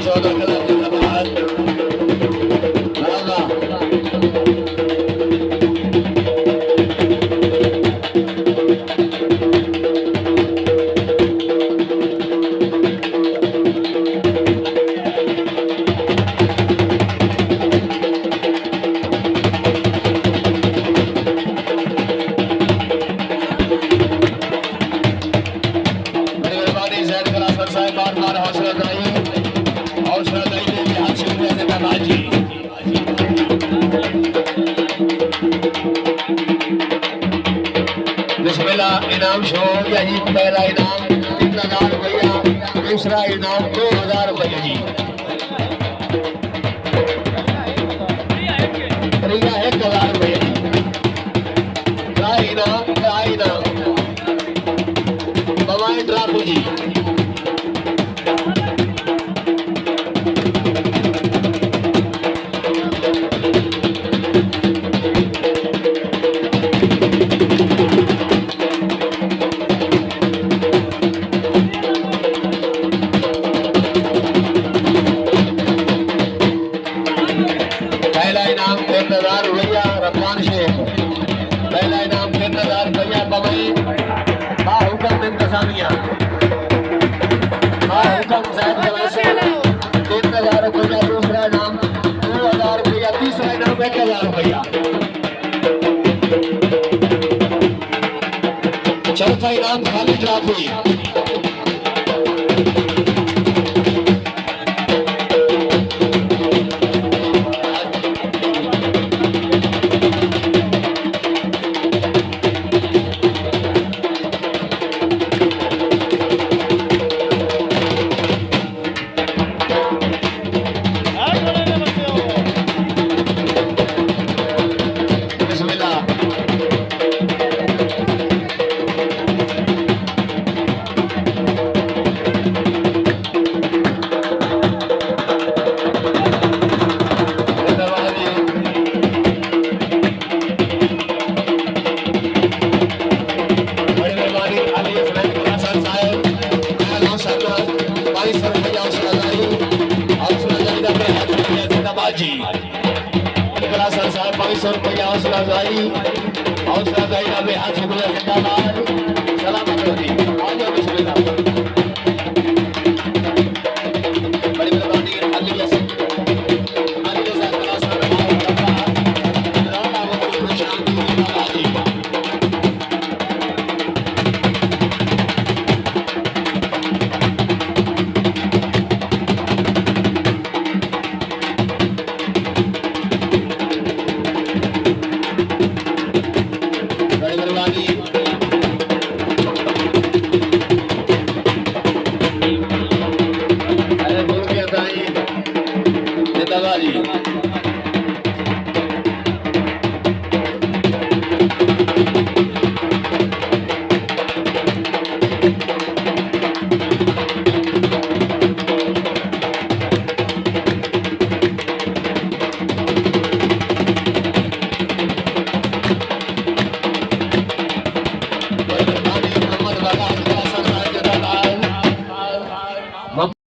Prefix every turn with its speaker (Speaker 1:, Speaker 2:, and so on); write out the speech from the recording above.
Speaker 1: 14 club जिंदाबाद। इनाम show हो गया जी। पहला इनाम 3000 रुपया, दूसरा इनाम 2000 रुपया जी। त्रिया 1000 रुपया जी। क्या इनाम बवाए ट्राफू जी। पहला इनाम 3000 रुपया रमजान शेख। पहला इनाम 3000 रुपया बमई बाहुकम इंतजामिया। बाहुकम साहब 3000 रुपया। दूसरा इनाम 2000 रुपया। तीसरा इनाम 1000 रुपया। चौथा इनाम खाली ट्रॉफी। ₹500 हौसला अफजाई का बेहद शुक्रिया जिंदाबाद।